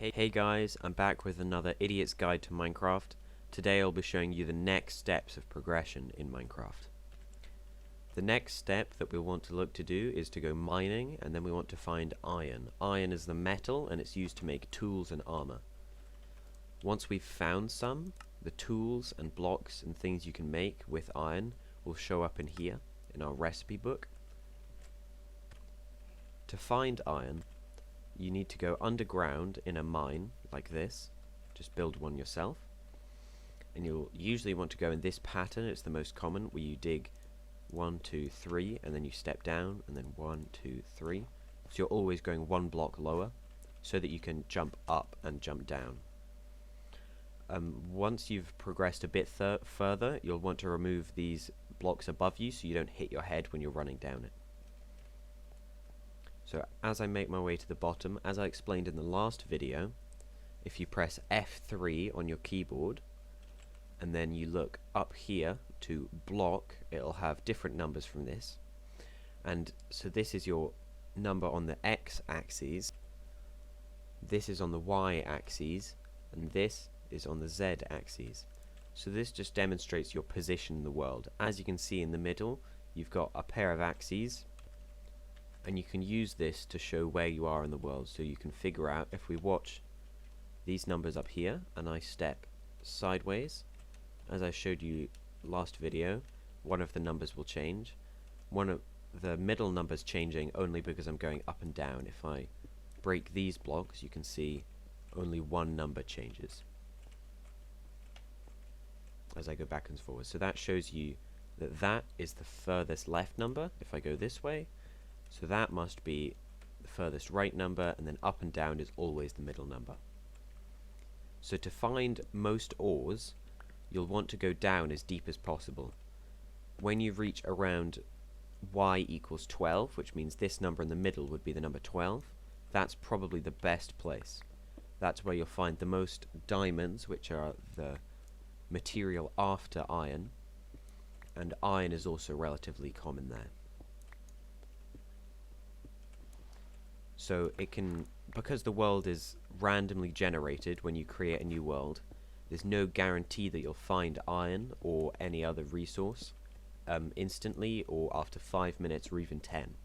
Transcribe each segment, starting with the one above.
Hey guys, I'm back with another Idiot's Guide to Minecraft. Today I'll be showing you the next steps of progression in Minecraft. The next step that we'll want to look to do is to go mining, and then we want to find iron. Iron is the metal and it's used to make tools and armor. Once we've found some, the tools and blocks and things you can make with iron will show up in here in our recipe book. To find iron, you need to go underground in a mine like this. Just build one yourself, and you'll usually want to go in this pattern. It's the most common, where you dig 1, 2, 3 and then you step down, and then 1, 2, 3. So you're always going one block lower so that you can jump up and jump down. Once you've progressed a bit further, you'll want to remove these blocks above you so you don't hit your head when you're running down it. So as I make my way to the bottom, as I explained in the last video, if you press F3 on your keyboard and then you look up here to block, it'll have different numbers from this. And so this is your number on the X axis, this is on the Y axis, and this is on the Z axis. So this just demonstrates your position in the world. As you can see in the middle, you've got a pair of axes, and you can use this to show where you are in the world. So you can figure out, if we watch these numbers up here and I step sideways, as I showed you last video, one of the numbers will change. One of the middle numbers changing only because I'm going up and down. If I break these blocks, you can see only one number changes as I go back and forward. So that shows you that that is the furthest left number if I go this way. So that must be the furthest right number, and then up and down is always the middle number. So to find most ores, you'll want to go down as deep as possible. When you reach around y equals 12, which means this number in the middle would be the number 12, that's probably the best place. That's where you'll find the most diamonds, which are the material after iron, and iron is also relatively common there. So it can, because the world is randomly generated when you create a new world, there's no guarantee that you'll find iron or any other resource instantly or after 5 minutes or even 10.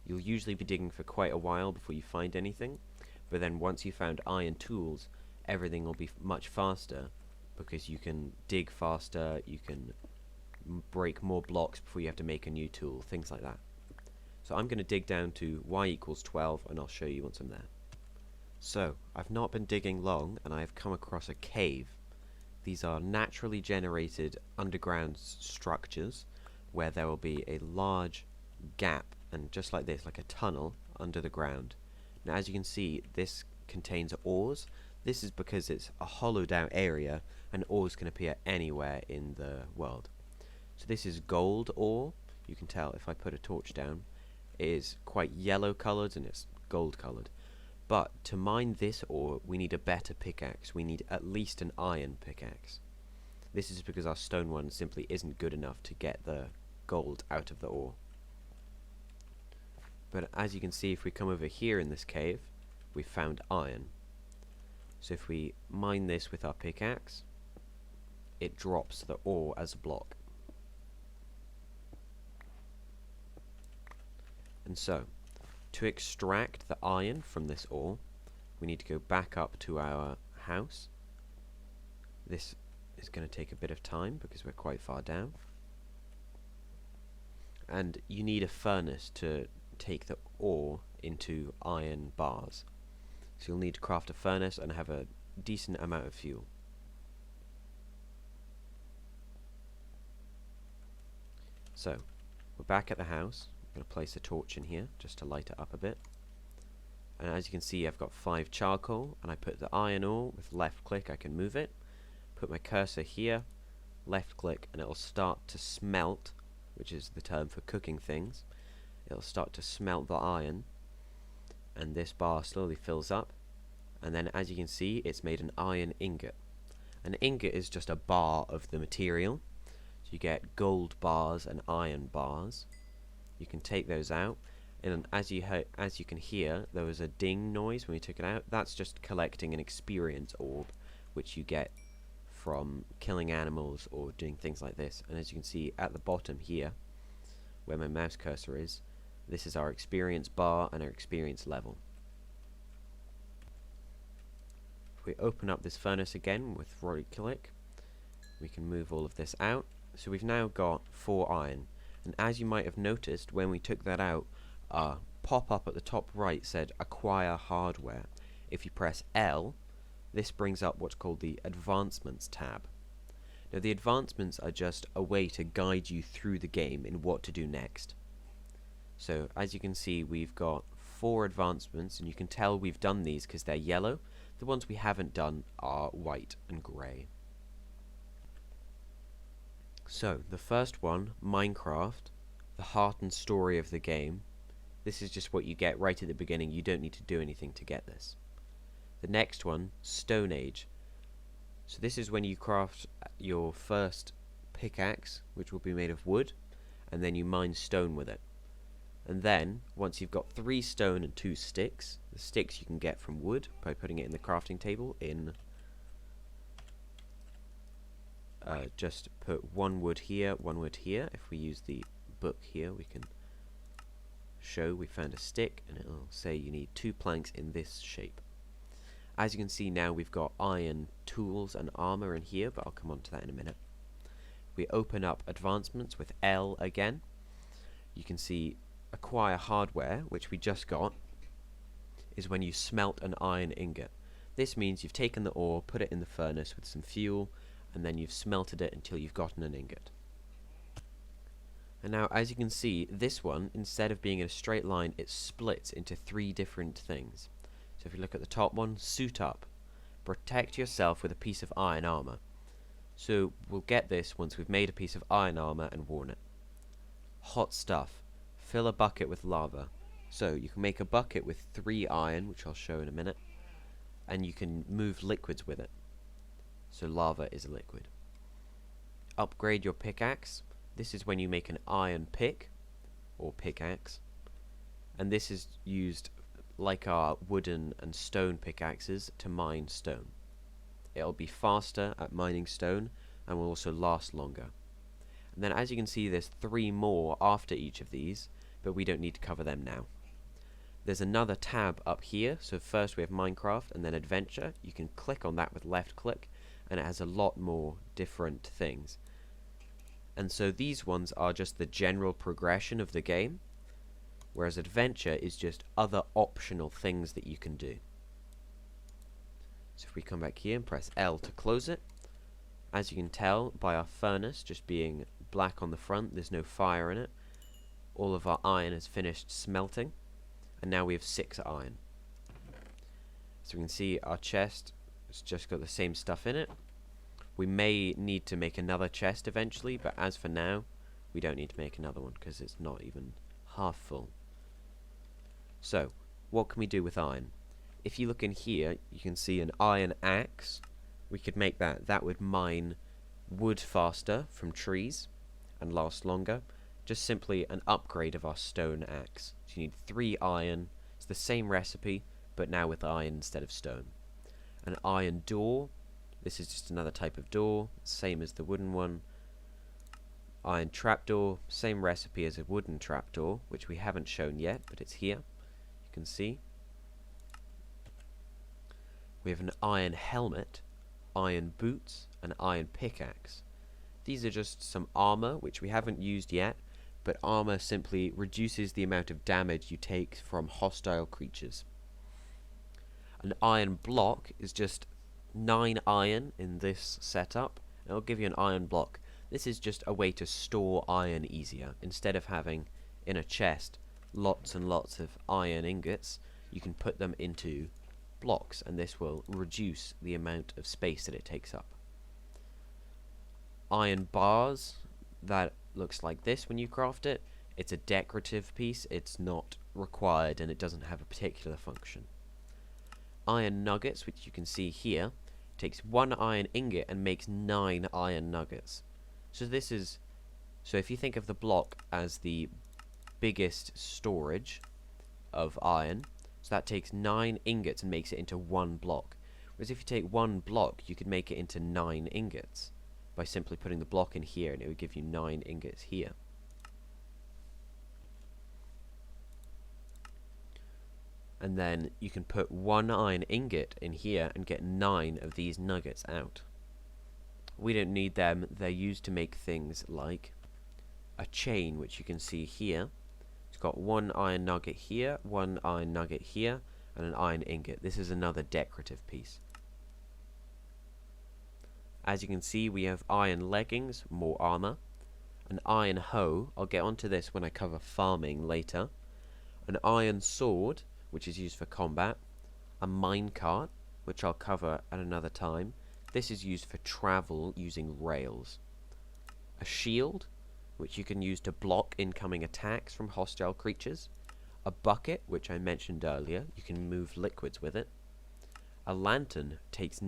You'll usually be digging for quite a while before you find anything, but then once you found iron tools, everything will be much faster because you can dig faster, you can break more blocks before you have to make a new tool, things like that. So I'm going to dig down to y equals 12 and I'll show you once I'm there. So I've not been digging long and I've come across a cave. These are naturally generated underground structures where there will be a large gap, and just like this, like a tunnel under the ground. Now as you can see, this contains ores. This is because it's a hollowed out area and ores can appear anywhere in the world. So this is gold ore. You can tell if I put a torch down, it is quite yellow coloured and it's gold coloured. But to mine this ore, we need a better pickaxe. We need at least an iron pickaxe. This is because our stone one simply isn't good enough to get the gold out of the ore. But as you can see, if we come over here in this cave, we've found iron. So if we mine this with our pickaxe, it drops the ore as a block. And so, to extract the iron from this ore, we need to go back up to our house. This is going to take a bit of time because we're quite far down. And you need a furnace to take the ore into iron bars. So you'll need to craft a furnace and have a decent amount of fuel. So, we're back at the house. I'm going to place a torch in here just to light it up a bit. And as you can see, I've got 5 charcoal, and I put the iron ore with left click, I can move it. Put my cursor here, left click, and it'll start to smelt, which is the term for cooking things. It'll start to smelt the iron, and this bar slowly fills up, and then as you can see, it's made an iron ingot. An ingot is just a bar of the material, so you get gold bars and iron bars. You can take those out, And as you can hear, there was a ding noise when we took it out. That's just collecting an experience orb, which you get from killing animals or doing things like this. And as you can see at the bottom here, where my mouse cursor is, this is our experience bar and our experience level. If we open up this furnace again with right click, we can move all of this out. So we've now got 4 iron. And as you might have noticed, when we took that out, pop-up at the top right said acquire hardware. If you press L, this brings up what's called the advancements tab. Now the advancements are just a way to guide you through the game in what to do next. So as you can see, we've got 4 advancements, and you can tell we've done these because they're yellow. The ones we haven't done are white and grey. So the first one, Minecraft, the heart and story of the game. This is just what you get right at the beginning. You don't need to do anything to get this. The next one, Stone Age. So this is when you craft your first pickaxe, which will be made of wood, and then you mine stone with it. And then, once you've got 3 stone and 2 sticks, the sticks you can get from wood by putting it in the crafting table in... just put 1 wood here, 1 wood here. If we use the book here, we can show we found a stick, and it'll say you need 2 planks in this shape. As you can see now, we've got iron tools and armor in here, but I'll come on to that in a minute. We open up advancements with L again. You can see acquire hardware, which we just got, is when you smelt an iron ingot. This means you've taken the ore, put it in the furnace with some fuel, and then you've smelted it until you've gotten an ingot. And now, as you can see, this one, instead of being in a straight line, it splits into 3 different things. So if you look at the top one, suit up. Protect yourself with a piece of iron armor. So we'll get this once we've made a piece of iron armor and worn it. Hot stuff. Fill a bucket with lava. So you can make a bucket with 3 iron, which I'll show in a minute, and you can move liquids with it. So lava is a liquid. Upgrade your pickaxe. This is when you make an iron pick, or pickaxe, and this is used like our wooden and stone pickaxes to mine stone. It'll be faster at mining stone and will also last longer. And then as you can see, there's 3 more after each of these, but we don't need to cover them now. There's another tab up here. So first we have Minecraft and then Adventure. You can click on that with left click, and it has a lot more different things. And so these ones are just the general progression of the game, whereas Adventure is just other optional things that you can do. So if we come back here and press L to close it, as you can tell by our furnace just being black on the front, there's no fire in it. All of our iron has finished smelting, and now we have 6 iron. So we can see our chest has just got the same stuff in it. We may need to make another chest eventually, but as for now, we don't need to make another one because it's not even half full. So, what can we do with iron? If you look in here, you can see an iron axe. We could make that. That would mine wood faster from trees and last longer. Just simply an upgrade of our stone axe. So you need 3 iron. It's the same recipe, but now with iron instead of stone. An iron door. This is just another type of door, same as the wooden one. Iron trapdoor, same recipe as a wooden trapdoor, which we haven't shown yet, but it's here. You can see. We have an iron helmet, iron boots, and iron pickaxe. These are just some armor, which we haven't used yet, but armor simply reduces the amount of damage you take from hostile creatures. An iron block is just 9 iron in this setup. It'll give you an iron block. This is just a way to store iron easier. Instead of having in a chest lots and lots of iron ingots, you can put them into blocks, and this will reduce the amount of space that it takes up. Iron bars, that looks like this when you craft it. It's a decorative piece. It's not required and it doesn't have a particular function. Iron nuggets, which you can see here, takes 1 iron ingot and makes 9 iron nuggets. So this is, so if you think of the block as the biggest storage, of iron. So that takes 9 ingots and makes it into 1 block. Whereas if you take 1 block, you could make it into 9 ingots by simply putting the block in here, and it would give you 9 ingots here. And then you can put 1 iron ingot in here and get 9 of these nuggets out. We don't need them. They're used to make things like a chain, which you can see here. It's got 1 iron nugget here, 1 iron nugget here, and an iron ingot. This is another decorative piece. As you can see, we have iron leggings, more armor, an iron hoe, I'll get onto this when I cover farming later, an iron sword, which is used for combat, a minecart, which I'll cover at another time. This is used for travel using rails. A shield, which you can use to block incoming attacks from hostile creatures. A bucket, which I mentioned earlier, you can move liquids with it. A lantern takes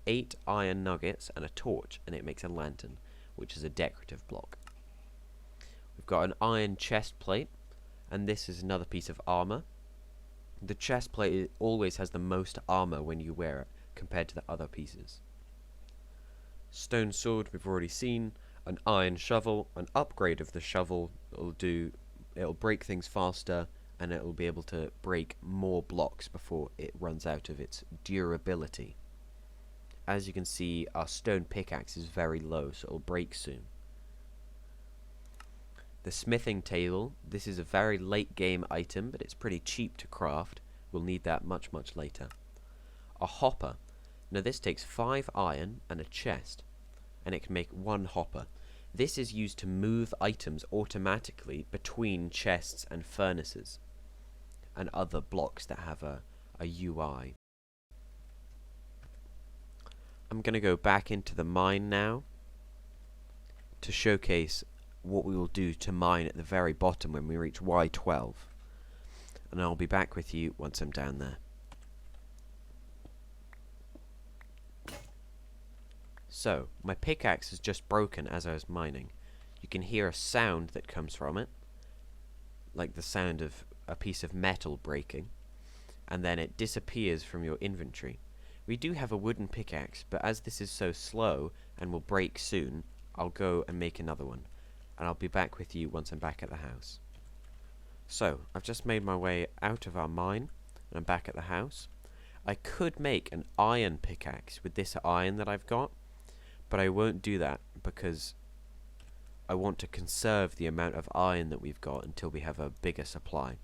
8 iron nuggets and a torch, and it makes a lantern, which is a decorative block. We've got an iron chest plate, and this is another piece of armor. The chest plate always has the most armor when you wear it, compared to the other pieces. Stone sword we've already seen. An iron shovel. An upgrade of the shovel it'll break things faster, and it will be able to break more blocks before it runs out of its durability. As you can see, our stone pickaxe is very low, so it'll break soon. The smithing table, this is a very late game item, but it's pretty cheap to craft. We'll need that much later. A hopper. Now this takes 5 iron and a chest, and it can make 1 hopper. This is used to move items automatically between chests and furnaces and other blocks that have a UI. I'm going to go back into the mine now to showcase what we will do to mine at the very bottom when we reach Y12, and I'll be back with you once I'm down there. So, my pickaxe is just broken as I was mining. You can hear a sound that comes from it, like the sound of a piece of metal breaking, and then it disappears from your inventory. We do have a wooden pickaxe, but as this is so slow and will break soon, I'll go and make another one, and I'll be back with you once I'm back at the house. So, I've just made my way out of our mine, and I'm back at the house. I could make an iron pickaxe with this iron that I've got, but I won't do that because I want to conserve the amount of iron that we've got until we have a bigger supply.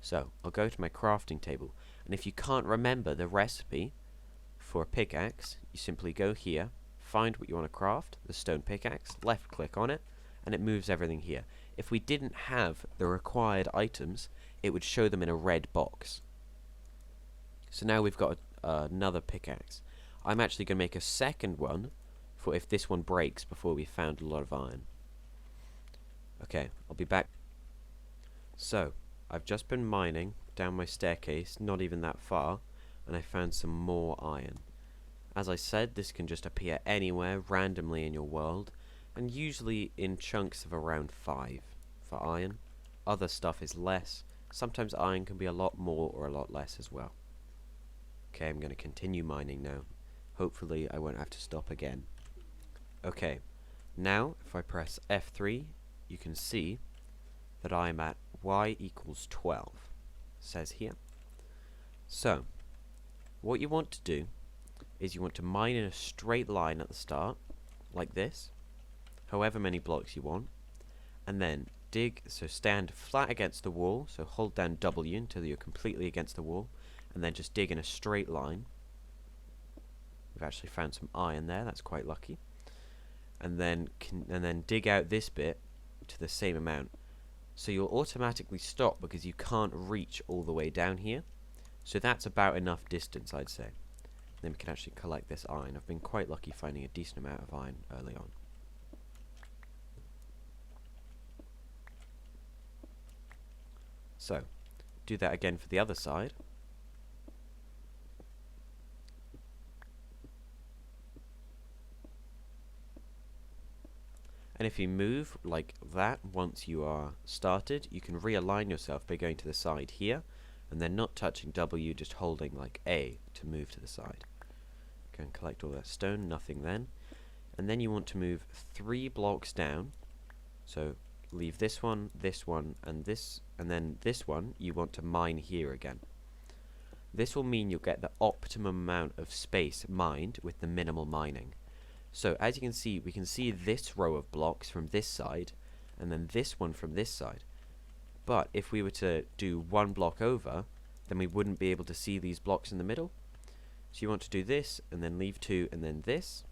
So, I'll go to my crafting table, and if you can't remember the recipe for a pickaxe, you simply go here, find what you want to craft, the stone pickaxe, left click on it, and it moves everything here. If we didn't have the required items, it would show them in a red box. So now we've got another pickaxe. I'm actually going to make a second one for if this one breaks before we've found a lot of iron. Okay, I'll be back. So, I've just been mining down my staircase, not even that far, and I found some more iron. As I said, this can just appear anywhere randomly in your world, and usually in chunks of around 5 for iron. Other stuff is less. Sometimes iron can be a lot more or a lot less as well. Okay, I'm going to continue mining now. Hopefully I won't have to stop again. Okay, now if I press F3, you can see that I'm at Y equals 12. It says here. So, what you want to do is you want to mine in a straight line at the start, like this, however many blocks you want, and then dig, so stand flat against the wall, so hold down W until you're completely against the wall, and then just dig in a straight line. We've actually found some iron there, that's quite lucky. And then dig out this bit to the same amount. So you'll automatically stop because you can't reach all the way down here. So that's about enough distance, I'd say. Then we can actually collect this iron. I've been quite lucky finding a decent amount of iron early on. So, do that again for the other side. And if you move like that once you are started, you can realign yourself by going to the side here, and then not touching W, just holding like A to move to the side. Go and collect all that stone, nothing then. And then you want to move 3 blocks down, so leave this one, and this, and then this one you want to mine here again. This will mean you'll get the optimum amount of space mined with the minimal mining. So as you can see, we can see this row of blocks from this side, and then this one from this side. But if we were to do 1 block over, then we wouldn't be able to see these blocks in the middle. So you want to do this, and then leave 2, and then this.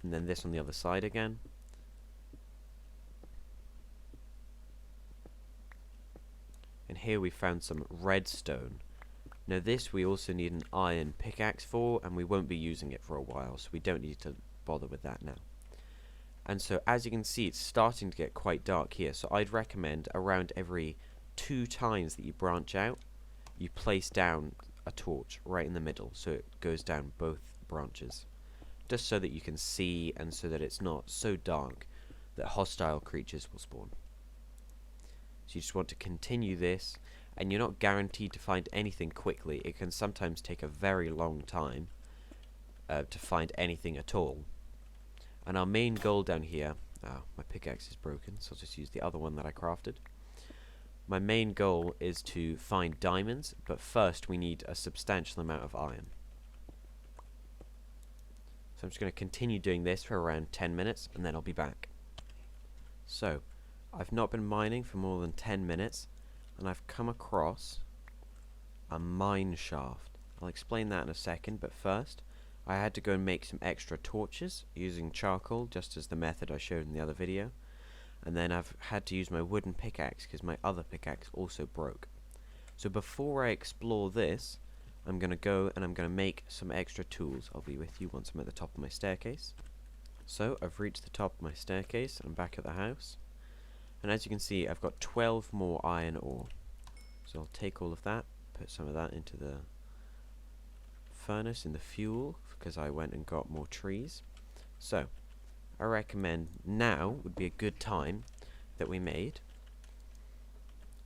And then this on the other side again. And here we found some redstone. Now this we also need an iron pickaxe for, and we won't be using it for a while, so we don't need to bother with that now. And so as you can see, it's starting to get quite dark here, so I'd recommend around every 2 times that you branch out, you place down a torch right in the middle, so it goes down both branches, just so that you can see and so that it's not so dark that hostile creatures will spawn. So you just want to continue this, and you're not guaranteed to find anything quickly. It can sometimes take a very long time to find anything at all. And our main goal down here, my pickaxe is broken, so I'll just use the other one that I crafted. My main goal is to find diamonds, but first we need a substantial amount of iron. So I'm just going to continue doing this for around 10 minutes, and then I'll be back. So, I've not been mining for more than 10 minutes, and I've come across a mine shaft. I'll explain that in a second, but first, I had to go and make some extra torches using charcoal, just as the method I showed in the other video. And then I've had to use my wooden pickaxe because my other pickaxe also broke. So before I explore this, I'm going to go and I'm going to make some extra tools. I'll be with you once I'm at the top of my staircase. So I've reached the top of my staircase and I'm back at the house. And as you can see, I've got 12 more iron ore. So I'll take all of that, put some of that into the furnace in the fuel because I went and got more trees. So I recommend now would be a good time that we made.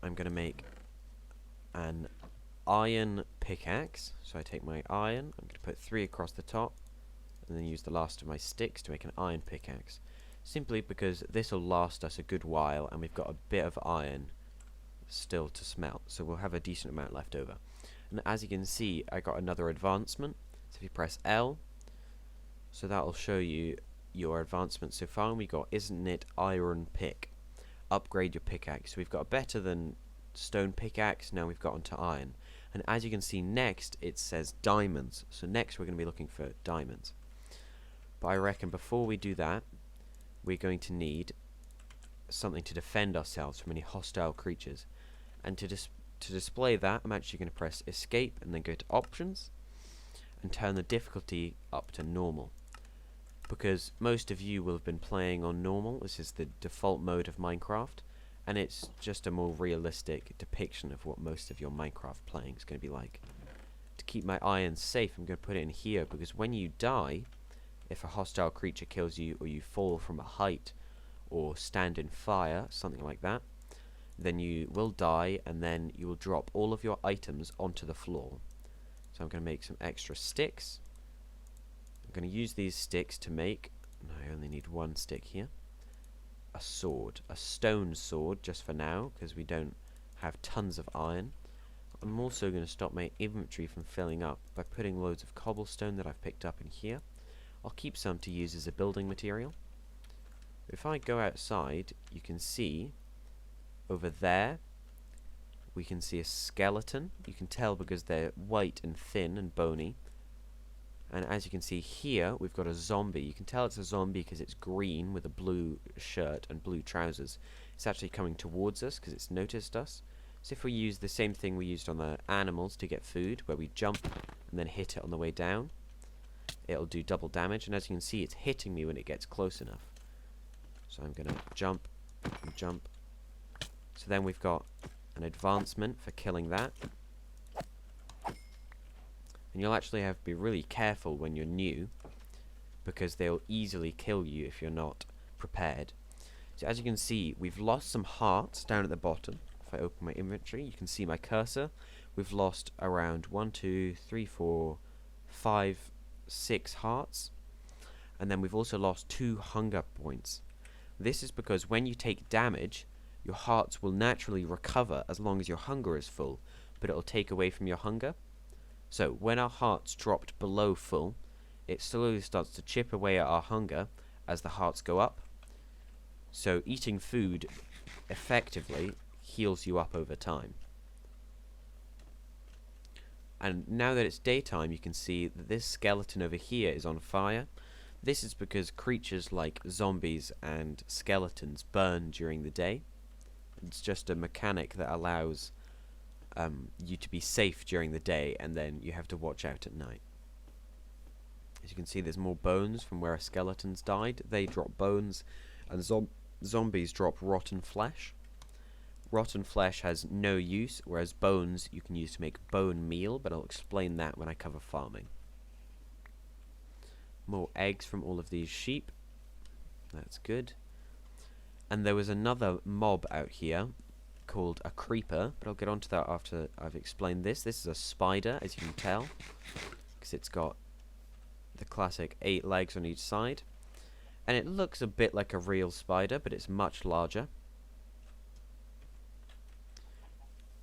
I'm going to make an iron pickaxe. So I take my iron, I'm going to put 3 across the top, and then use the last of my sticks to make an iron pickaxe. Simply because this will last us a good while, and we've got a bit of iron still to smelt, so we'll have a decent amount left over. And as you can see, I got another advancement. So if you press L, so that will show you your advancement so far, and we got Isn't It Iron Pick. Upgrade your pickaxe. So we've got a better than stone pickaxe, now we've got onto iron. And as you can see next, it says diamonds. So next we're going to be looking for diamonds. But I reckon before we do that, we're going to need something to defend ourselves from any hostile creatures. And to display that, I'm actually going to press escape and then go to options and turn the difficulty up to normal. Because most of you will have been playing on normal. This is the default mode of Minecraft, and it's just a more realistic depiction of what most of your Minecraft playing is going to be like. To keep my iron safe, I'm going to put it in here, because when you die, if a hostile creature kills you, or you fall from a height, or stand in fire, something like that, then you will die, and then you will drop all of your items onto the floor. So I'm going to make some extra sticks. I'm going to use these sticks to make, I only need 1 stick here, a sword, a stone sword just for now, because we don't have tons of iron. I'm also going to stop my inventory from filling up by putting loads of cobblestone that I've picked up in here. I'll keep some to use as a building material. If I go outside, you can see over there, we can see a skeleton. You can tell because they're white and thin and bony. And as you can see here, we've got a zombie. You can tell it's a zombie because it's green with a blue shirt and blue trousers. It's actually coming towards us because it's noticed us. So if we use the same thing we used on the animals to get food, where we jump and then hit it on the way down, it'll do double damage. And as you can see, it's hitting me when it gets close enough. So I'm going to jump and jump. So then we've got an advancement for killing that. And you'll actually have to be really careful when you're new, because they'll easily kill you if you're not prepared. So as you can see, we've lost some hearts down at the bottom. If I open my inventory, you can see my cursor. We've lost around 1, 2, 3, 4, 5, 6 hearts. And then we've also lost 2 hunger points. This is because when you take damage, your hearts will naturally recover as long as your hunger is full, but it'll take away from your hunger. So when our hearts dropped below full, it slowly starts to chip away at our hunger as the hearts go up. So eating food effectively heals you up over time. And now that it's daytime, you can see that this skeleton over here is on fire. This is because creatures like zombies and skeletons burn during the day. It's just a mechanic that allows you to be safe during the day, and then you have to watch out at night. As you can see, there's more bones from where skeletons died. They drop bones, and zombies drop rotten flesh. Rotten flesh has no use, whereas bones you can use to make bone meal, but I'll explain that when I cover farming. More eggs from all of these sheep. That's good. And there was another mob out here called a creeper, but I'll get onto that after I've explained this. This is a spider, as you can tell, because it's got the classic 8 legs on each side. And it looks a bit like a real spider, but it's much larger.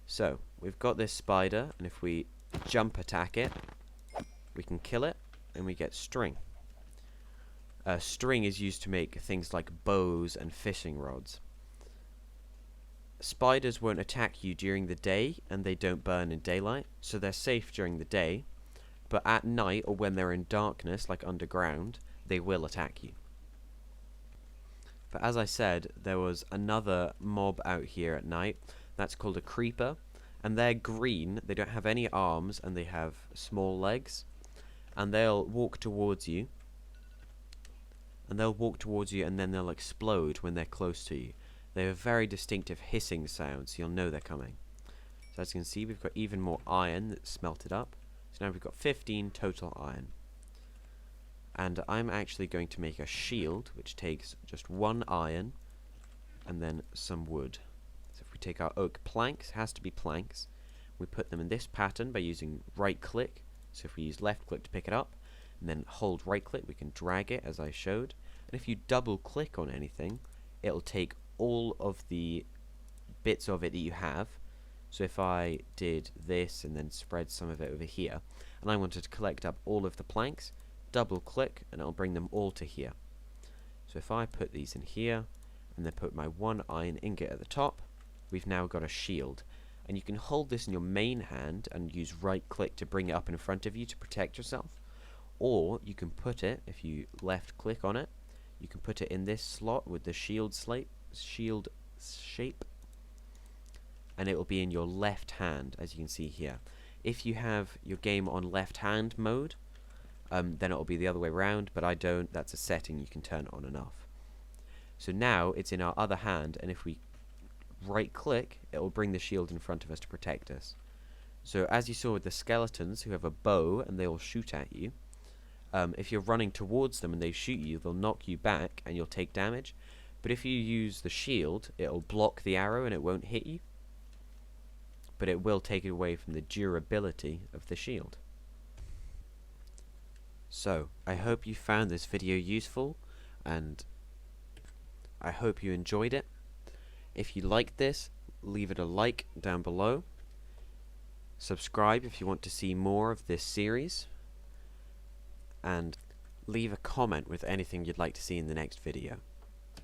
So, we've got this spider, and if we jump attack it, we can kill it, and we get string. String is used to make things like bows and fishing rods. Spiders won't attack you during the day, and they don't burn in daylight, so they're safe during the day, but at night, or when they're in darkness, like underground, they will attack you. But as I said, there was another mob out here at night. That's called a creeper, and they're green. They don't have any arms, and they have small legs, and they'll walk towards you. And then they'll explode when they're close to you. They have a very distinctive hissing sound, so you'll know they're coming. So as you can see, we've got even more iron that's smelted up. So now we've got 15 total iron. And I'm actually going to make a shield, which takes just 1 iron, and then some wood. So if we take our oak planks, it has to be planks, we put them in this pattern by using right click. So if we use left click to pick it up, and then hold right click, we can drag it as I showed. And if you double click on anything, it'll take all of the bits of it that you have. So if I did this and then spread some of it over here, and I wanted to collect up all of the planks, double click and it'll bring them all to here. So if I put these in here and then put my 1 iron ingot at the top, we've now got a shield. And you can hold this in your main hand and use right click to bring it up in front of you to protect yourself. Or you can put it, if you left click on it, you can put it in this slot with the shield shape, and it will be in your left hand, as you can see here. If you have your game on left hand mode, then it will be the other way around, but I don't. That's a setting you can turn on and off. So now it's in our other hand, and if we right click, it will bring the shield in front of us to protect us. So as you saw with the skeletons who have a bow and they will shoot at you, if you're running towards them and they shoot you, they'll knock you back and you'll take damage. But if you use the shield, it'll block the arrow and it won't hit you. But it will take it away from the durability of the shield. So, I hope you found this video useful, and I hope you enjoyed it. If you liked this, leave it a like down below. Subscribe if you want to see more of this series. And leave a comment with anything you'd like to see in the next video.